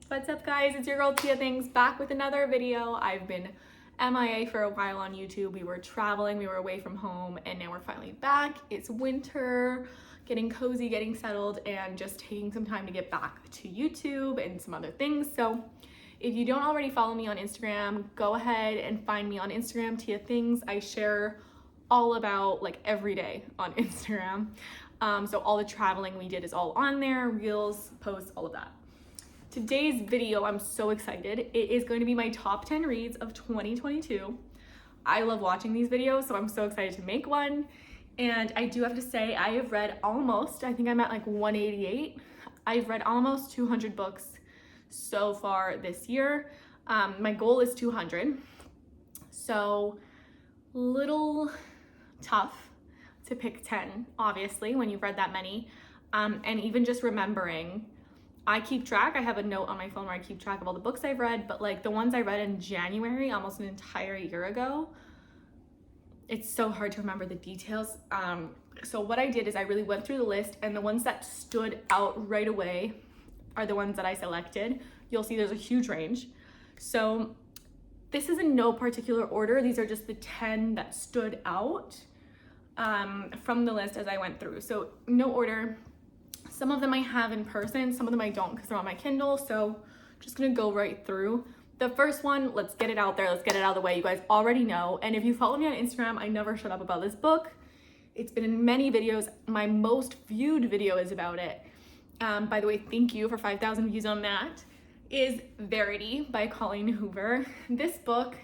What's up guys, it's your girl Tia Things back with another video. I've been MIA for a while on YouTube. We were traveling, we were away from home, and now we're finally back. It's winter, getting cozy, getting settled, and just taking some time to get back to YouTube and some other things. So if you don't already follow me on Instagram, go ahead and find me on Instagram, Tia Things. I share all about like every day on Instagram. So all the traveling we did is all on there, reels, posts, all of that. Today's video, I'm so excited. It is going to be my top 10 reads of 2022. I love watching these videos, so I'm so excited to make one. And I do have to say, I have read almost, I think I'm at like 188. I've read almost 200 books so far this year. My goal is 200. So little tough to pick 10, obviously, when you've read that many. And even just remembering, I keep track. I have a note on my phone where I keep track of all the books I've read, but like the ones I read in January, almost an entire year ago, it's so hard to remember the details. So what I did is I really went through the list, and the ones that stood out right away are the ones that I selected. You'll see there's a huge range. So this is in no particular order. These are just the 10 that stood out from the list as I went through. So no order. Some of them I have in person, some of them I don't because they're on my Kindle, so I'm just gonna go right through. The first one, let's get it out there, let's get it out of the way. You guys already know, and if you follow me on Instagram, I never shut up about this book. It's been in many videos. My most viewed video is about it. By the way, thank you for 5,000 views on that. Is Verity by Colleen Hoover. This book,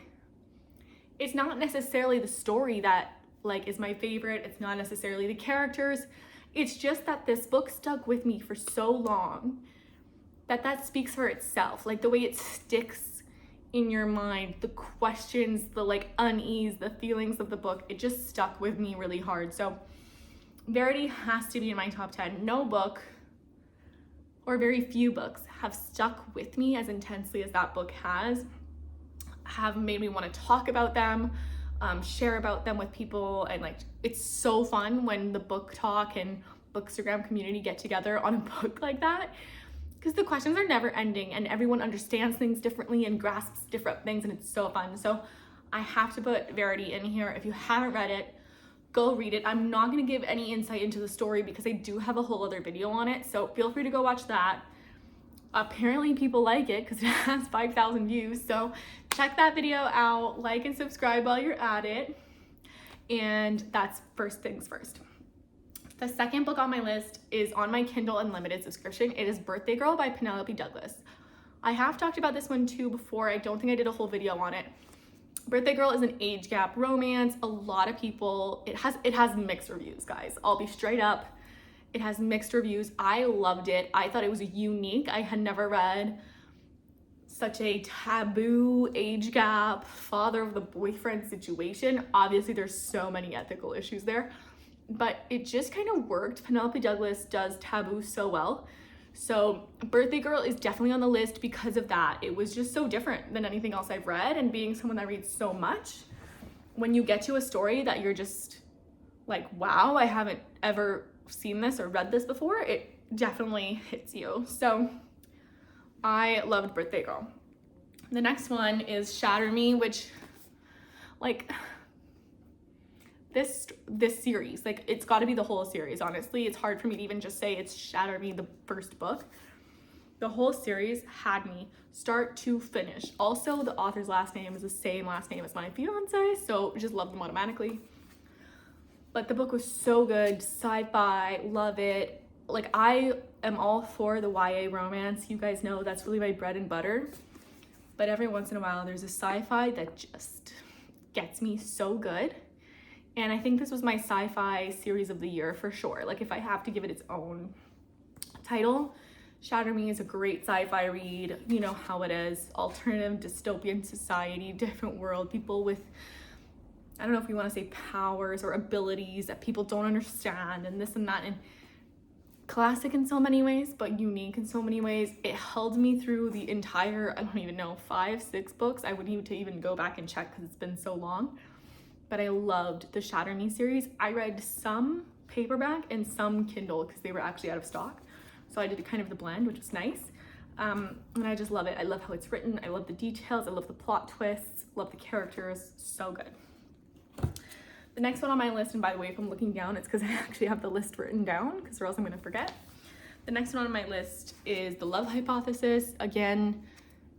it's not necessarily the story that like is my favorite. It's not necessarily the characters. It's just that this book stuck with me for so long that speaks for itself. Like the way it sticks in your mind, the questions, the like unease, the feelings of the book, it just stuck with me really hard. So Verity has to be in my top 10. No book or very few books have stuck with me as intensely as that book have made me want to talk about them, share about them with people, and like it's so fun when the book talk and Bookstagram community get together on a book like that, because the questions are never ending and everyone understands things differently and grasps different things, and it's so fun. So I have to put Verity in here. If you haven't read it, go read it. I'm not going to give any insight into the story because I do have a whole other video on it, so feel free to go watch that. Apparently people like it because it has 5,000 views, so check that video out, like and subscribe while you're at it. And that's first things first. The second book on my list is on my Kindle Unlimited subscription. It is Birthday Girl by Penelope Douglas. I have talked about this one too before. I don't think I did a whole video on it. Birthday Girl is an age gap romance. A lot of people, it has mixed reviews, guys. I'll be straight up. It has mixed reviews. I loved it. I thought it was unique. I had never read such a taboo age gap, father of the boyfriend situation. Obviously, there's so many ethical issues there, but it just kind of worked. Penelope Douglas does taboo so well. So Birthday Girl is definitely on the list because of that. It was just so different than anything else I've read, and being someone that reads so much, when you get to a story that you're just like, wow, I haven't ever seen this or read this before, it definitely hits you. So I loved Birthday Girl. The next one is Shatter Me, which like this series, like it's got to be the whole series. Honestly, it's hard for me to even just say it's Shatter Me, the first book. The whole series had me start to finish. Also, the author's last name is the same last name as my fiance, so just love them automatically. But the book was so good, sci-fi, love it. Like I am all for the YA romance. You guys know that's really my bread and butter. But every once in a while there's a sci-fi that just gets me so good. And I think this was my sci-fi series of the year for sure. Like if I have to give it its own title, Shatter Me is a great sci-fi read. You know how it is. Alternative dystopian society, different world, people with, I don't know if you want to say powers or abilities that people don't understand, and this and that, and classic in so many ways, but unique in so many ways. It held me through the entire, I don't even know, 5-6 books. I wouldn't need to even go back and check because it's been so long. But I loved the Shatter Me series. I read some paperback and some Kindle because they were actually out of stock. So I did kind of the blend, which was nice. And I just love it. I love how it's written. I love the details. I love the plot twists. Love the characters. So good. The next one on my list, and by the way, if I'm looking down, it's because I actually have the list written down, because or else I'm going to forget. The next one on my list is The Love Hypothesis. Again,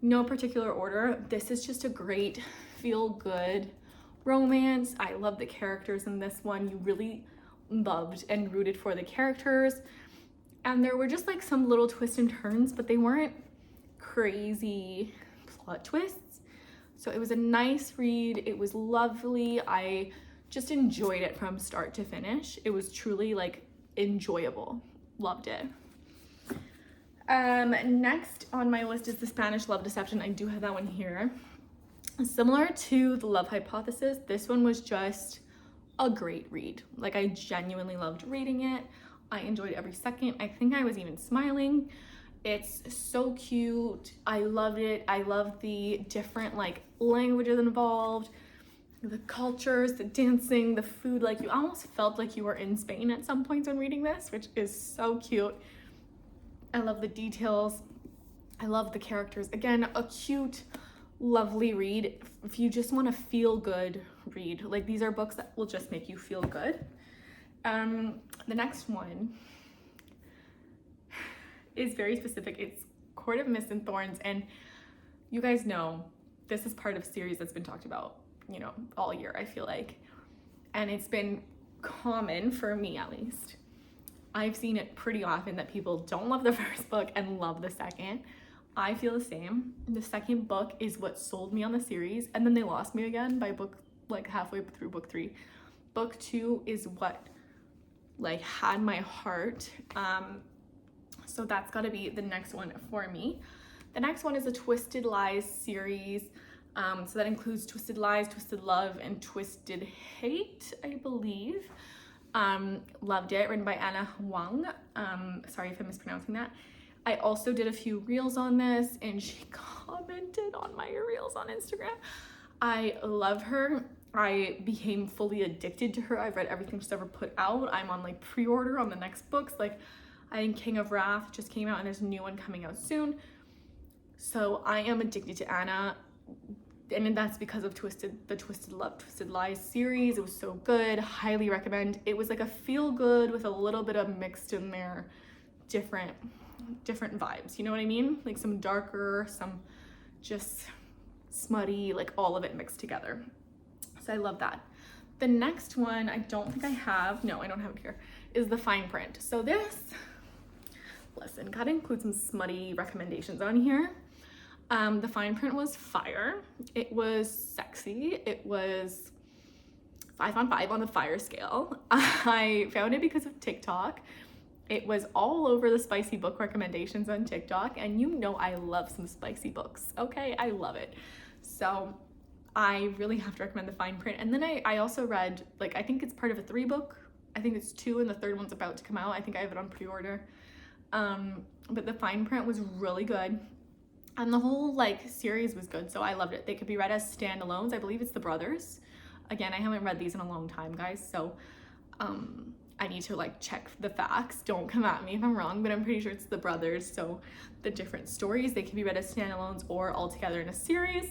no particular order. This is just a great feel-good romance. I love the characters in this one. You really loved and rooted for the characters. And there were just like some little twists and turns, but they weren't crazy plot twists. So it was a nice read. It was lovely. I just enjoyed it from start to finish. It was truly like enjoyable. Loved it. Next on my list is The Spanish Love Deception. I do have that one here. Similar to The Love Hypothesis, this one was just a great read. Like, I genuinely loved reading it. I enjoyed every second. I think I was even smiling. It's so cute. I loved it. I love the different like languages involved, the cultures, the dancing, the food. Like, you almost felt like you were in Spain at some points when reading this, which is so cute. I love the details. I love the characters. Again, a cute, lovely read. If you just want to feel good read, like, these are books that will just make you feel good. The next one is very specific. It's Court of Mist and Thorns, and you guys know this is part of a series that's been talked about, you know, all year, I feel like. And it's been common, for me at least, I've seen it pretty often that people don't love the first book and love the second. I feel the same. The second book is what sold me on the series, and then they lost me again by book, like, halfway through book 3. Book 2 is what like had my heart. So that's got to be the next one for me. The next one is a Twisted Lies series. So that includes Twisted Lies, Twisted Love, and Twisted Hate, I believe. Loved it. Written by Anna Huang. Sorry if I'm mispronouncing that. I also did a few reels on this, and she commented on my reels on Instagram. I love her. I became fully addicted to her. I've read everything she's ever put out. I'm on like pre-order on the next books. Like, I think King of Wrath just came out, and there's a new one coming out soon. So I am addicted to Anna, and that's because of the Twisted Love, Twisted Lies series. It was so good. Highly recommend. It was like a feel good with a little bit of mixed in there, different vibes. You know what I mean? Like some darker, some just smutty, like all of it mixed together. So I love that. The next one, I don't think I have, no, I don't have it here, is The Fine Print. So this, listen, gotta include some smutty recommendations on here. The Fine Print was fire. It was sexy. It was 5 on 5 on the fire scale. I found it because of TikTok. It was all over the spicy book recommendations on TikTok, and you know I love some spicy books, okay? I love it. So I really have to recommend The Fine Print. And then I also read, like, I think it's part of a 3-book. I think it's 2 and the 3rd one's about to come out. I think I have it on pre-order. But The Fine Print was really good. And the whole, like, series was good, so I loved it. They could be read as standalones. I believe it's the brothers. Again, I haven't read these in a long time, guys, so I need to, like, check the facts. Don't come at me if I'm wrong, but I'm pretty sure it's the brothers. So the different stories, they can be read as standalones or all together in a series.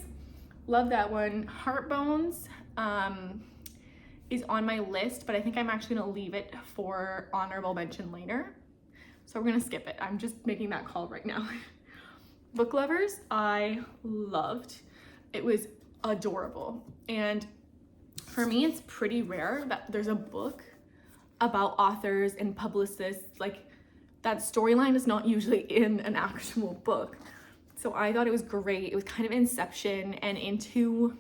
Love that one. Heartbones is on my list, but I think I'm actually gonna leave it for honorable mention later. So we're gonna skip it. I'm just making that call right now. Book Lovers, I loved. It was adorable. And for me, it's pretty rare that there's a book about authors and publicists. Like, that storyline is not usually in an actual book. So I thought it was great. It was kind of Inception and into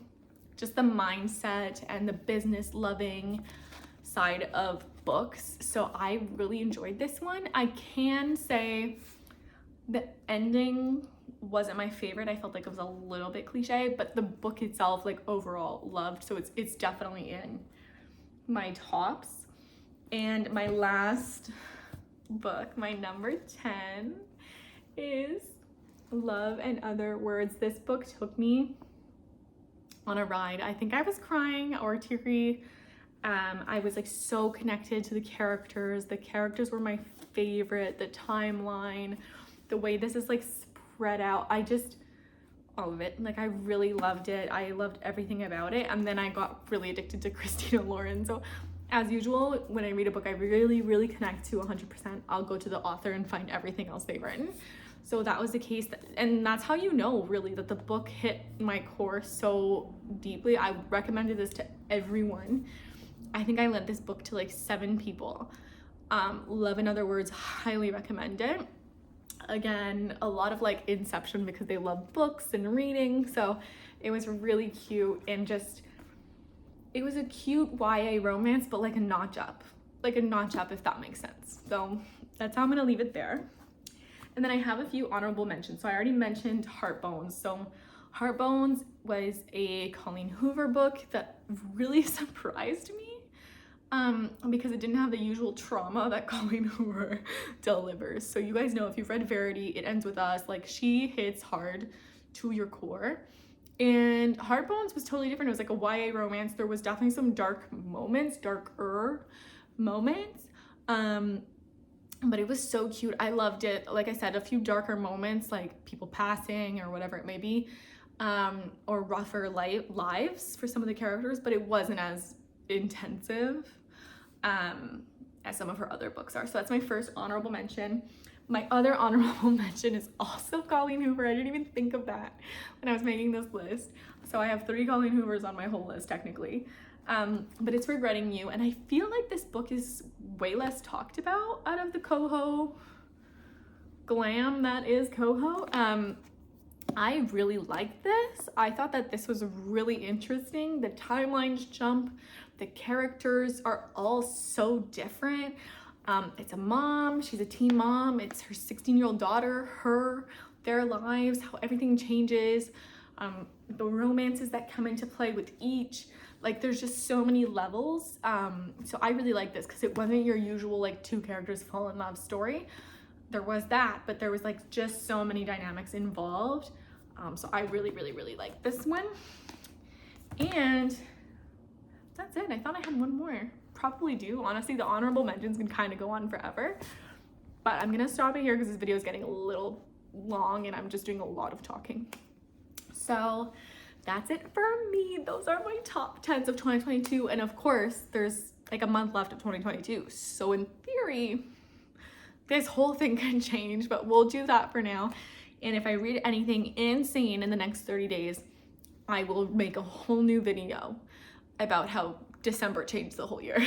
just the mindset and the business loving side of books. So I really enjoyed this one. I can say the ending wasn't my favorite. I felt like it was a little bit cliche, but the book itself, like, overall loved. So it's definitely in my tops. And my last book, my number 10, is Love and Other Words. This book took me on a ride. I think I was crying or teary. I was like so connected to the characters. The characters were my favorite. The timeline, the way this is like spread out. All of it. Like, I really loved it. I loved everything about it. And then I got really addicted to Christina Lauren. So as usual, when I read a book I really, really connect to 100%, I'll go to the author and find everything else they've written. So that was the case, and that's how you know really that the book hit my core so deeply. I recommended this to everyone. I think I lent this book to like 7 people. Love in Other Words, highly recommend it. Again, a lot of like Inception because they love books and reading, so it was really cute, and just it was a cute YA romance, but like a notch up, if that makes sense. So that's how I'm gonna leave it there. And then I have a few honorable mentions. So I already mentioned Heartbones. So Heartbones was a Colleen Hoover book that really surprised me, because it didn't have the usual trauma that Colleen Hoover delivers. So you guys know, if you've read Verity, It Ends With Us, like she hits hard to your core. And Heartbones was totally different. It was like a YA romance. There was definitely some darker moments. But it was so cute. I loved it. Like I said, a few darker moments, like people passing or whatever it may be, or rougher lives for some of the characters, but it wasn't as intensive as some of her other books are. So that's my first honorable mention. My other honorable mention is also Colleen Hoover. I didn't even think of that when I was making this list. So I have 3 Colleen Hoovers on my whole list technically. But it's Regretting You, and I feel like this book is way less talked about out of the coho glam that is coho. I really liked this. I thought that this was really interesting. The timelines jump, the characters are all so different. It's a mom, she's a teen mom, it's her 16-year-old daughter, their lives, how everything changes, the romances that come into play with each. Like, there's just so many levels. So I really like this because it wasn't your usual like 2 characters fall in love story. There was that, but there was like just so many dynamics involved. So I really, really, really like this one. And that's it. I thought I had one more. Probably do. Honestly, the honorable mentions can kind of go on forever. But I'm gonna stop it here because this video is getting a little long and I'm just doing a lot of talking. So that's it for me. Those are my top 10s of 2022. And of course, there's like a month left of 2022. So in theory, this whole thing can change, but we'll do that for now. And if I read anything insane in the next 30 days, I will make a whole new video about how December changed the whole year.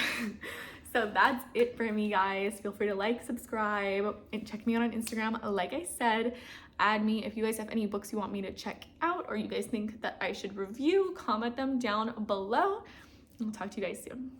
So that's it for me, guys. Feel free to like, subscribe, and check me out on Instagram. Like I said, add me if you guys have any books you want me to check out or you guys think that I should review. Comment them down below. I'll talk to you guys soon.